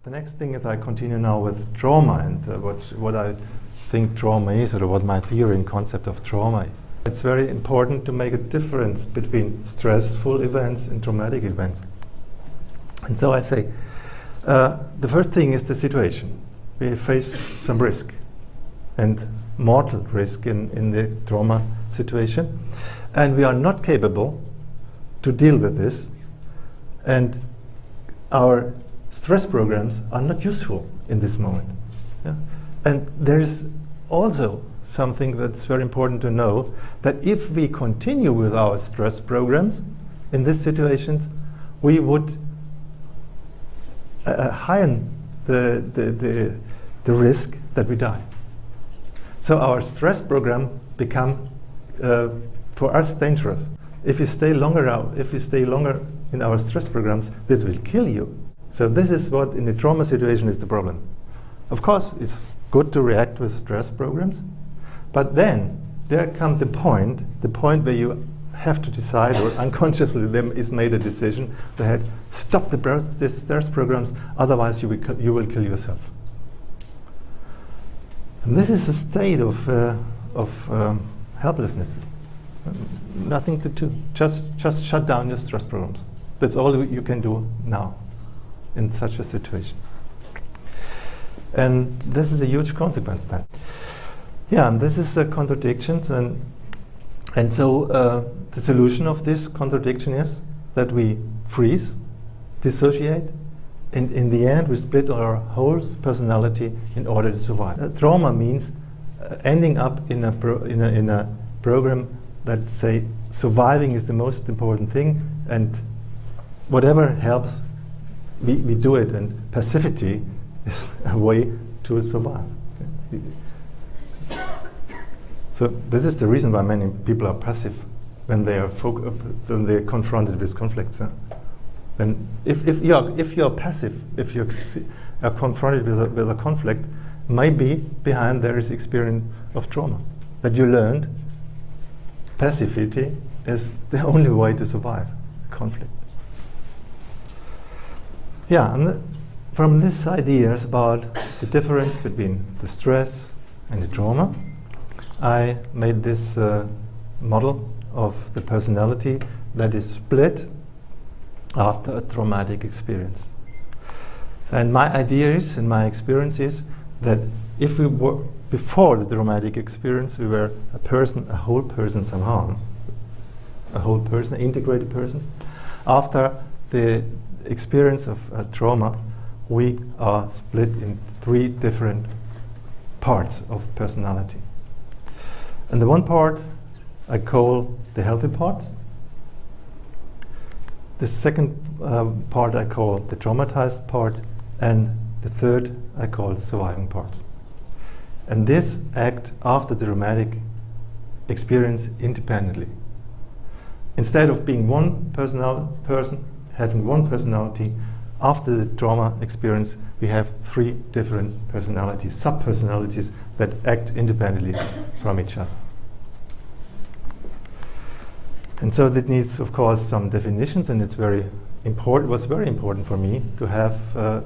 The next thing is I continue now with trauma and what I think trauma is, or what my theory and concept of trauma is. It's very important to make a difference between stressful events and traumatic events. And so I say, the first thing is the situation. We face some risk, and mortal risk in the trauma situation, and we are not capable to deal with this, and our stress programs are not useful in this moment. Yeah? And there is also something that's very important to know, that if we continue with our stress programs in these situations, we would heighten the risk that we die. So our stress program become for us dangerous. If you stay longer in our stress programs, that will kill you. So this is what in the trauma situation is the problem. Of course, it's good to react with stress programs, but then there comes the point where you have to decide, or unconsciously there is made a decision that stop the stress programs, otherwise you will kill yourself. And this is a state of helplessness. Nothing to do. Just shut down your stress programs. That's all you can do now in such a situation. And this is a huge consequence then. Yeah, and this is contradictions, and so the solution of this contradiction is that we freeze, dissociate, and in the end we split our whole personality in order to survive. Trauma means ending up in a program that say surviving is the most important thing, and whatever helps, we do it, and passivity is a way to survive. So this is the reason why many people are passive when they are confronted with conflicts. And if you are passive, if you are confronted with a conflict, maybe behind there is experience of trauma that you learned. Passivity is the only way to survive conflict. Yeah, and from these ideas about the difference between the stress and the trauma, I made this model of the personality that is split after a traumatic experience. And my idea is, and my experience is, that if we were before the traumatic experience, we were a person, a whole person somehow, a whole person, an integrated person. After the experience of trauma, we are split in 3 different parts of personality. And the one part I call the healthy part. The second part I call the traumatized part, and the third I call the surviving parts. And this act after the traumatic experience independently. Instead of being one person having one personality, after the trauma experience we have 3 different personalities, sub-personalities that act independently from each other. And so that needs, of course, some definitions, and it was very important for me to have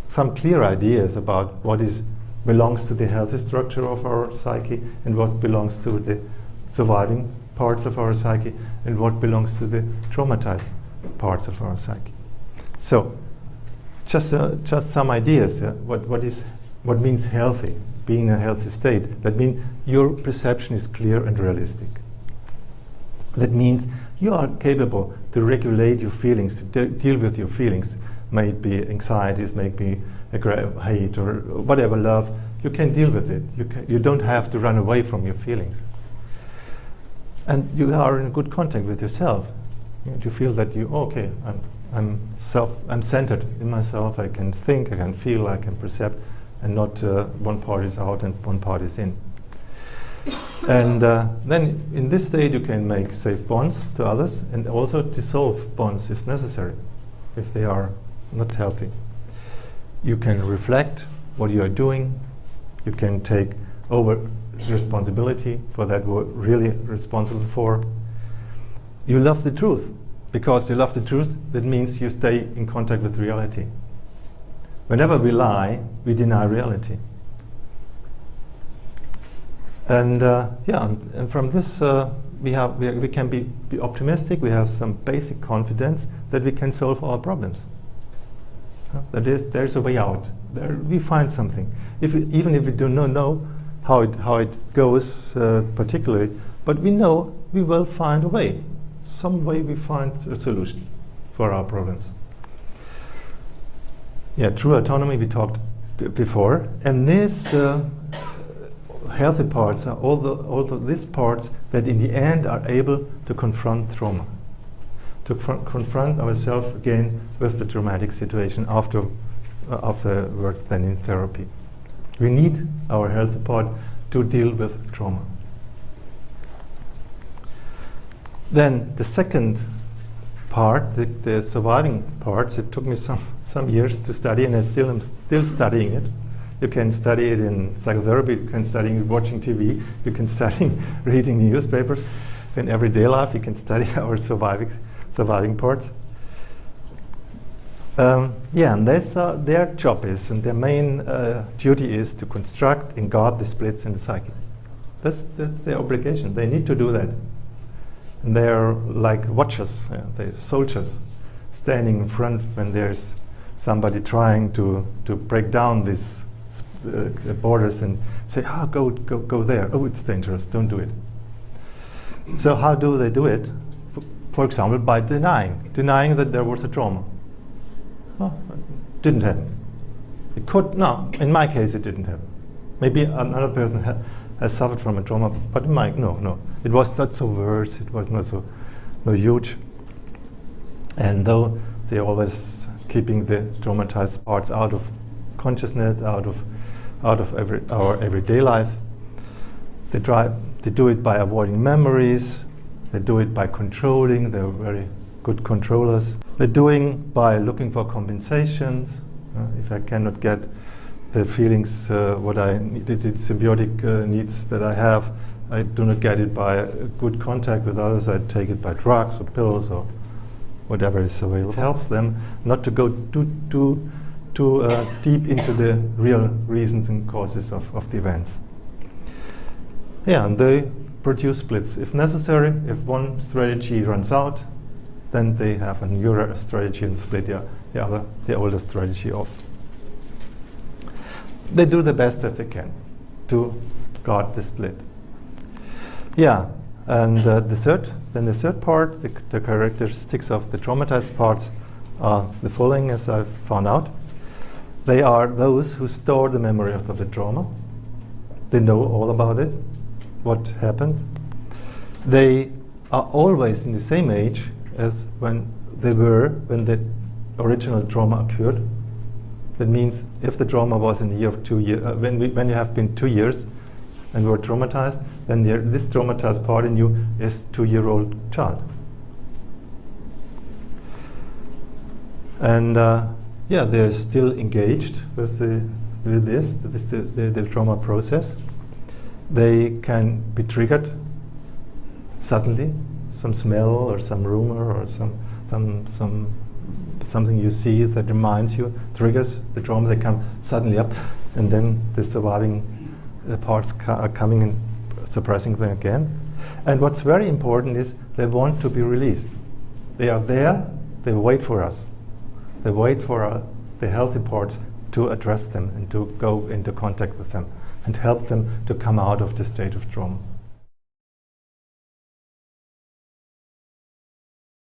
some clear ideas about what belongs to the healthy structure of our psyche, and what belongs to the surviving parts of our psyche, and what belongs to the traumatized parts of our psyche. So, just some ideas. What means healthy? Being in a healthy state. That means your perception is clear and realistic. That means you are capable to regulate your feelings, to deal with your feelings. May it be anxieties, may it be hate, or whatever, love. You can deal with it. You don't have to run away from your feelings. And you are in good contact with yourself. You feel that I'm centered in myself. I can think, I can feel, I can perceive, and not one part is out and one part is in. And then in this state you can make safe bonds to others, and also dissolve bonds if necessary, if they are not healthy. You can reflect what you are doing. You can take over responsibility for that we're really responsible for. You love the truth. Because you love the truth, that means you stay in contact with reality. Whenever we lie, we deny reality. And and from this we can be optimistic. We have some basic confidence that we can solve our problems. That is, there's a way out. We find something. Even if we do not know how it goes particularly, but we know we will find a way. Some way we find a solution for our problems. Yeah, true autonomy we talked before, and this healthy parts are all these parts that in the end are able to confront trauma, to confront ourselves again with the traumatic situation afterwards, then in therapy. We need our healthy part to deal with trauma. Then the second part, the surviving parts, it took me some years to study, and I'm still studying it. You can study it in psychotherapy, you can study it watching TV, you can study reading newspapers. In everyday life, you can study our surviving parts. And their job is, and their main duty is to construct and guard the splits in the psyche. That's their obligation. They need to do that. And they're like watchers, they're soldiers, standing in front when there's somebody trying to break down these borders and say, go there. Oh, it's dangerous, don't do it. So how do they do it? For example, by denying that there was a trauma. Oh, it didn't happen. It could, no, in my case it didn't happen. Maybe another person has suffered from a trauma, but no. It was not so worse, it was not so huge. And though they're always keeping the traumatized parts out of consciousness, out of our everyday life, they do it by avoiding memories, they do it by controlling, they're very good controllers. They're doing by looking for compensations. If I cannot get the feelings, what I needed, the symbiotic needs that I have, I do not get it by good contact with others. I take it by drugs or pills or whatever is available. It helps them not to go too deep into the real reasons and causes of the events. Yeah, and they produce splits. If necessary, if one strategy runs out, then they have a newer strategy and split the older strategy off. They do the best that they can to guard the split. Yeah, and the third part, the characteristics of the traumatized parts are the following, as I've found out. They are those who store the memory of the trauma. They know all about it, what happened. They are always in the same age as when they were when the original trauma occurred. That means if the trauma was in the year of 2 years, when you have been 2 years and were traumatized, then this traumatized part in you is 2-year-old child. And they're still engaged with the trauma process. They can be triggered suddenly, some smell or some rumor or something you see that reminds you, triggers the trauma. They come suddenly up, and then the surviving parts are coming and suppressing them again. And what's very important is they want to be released. They are there, they wait for us. They wait for the healthy parts to address them and to go into contact with them and help them to come out of the state of trauma.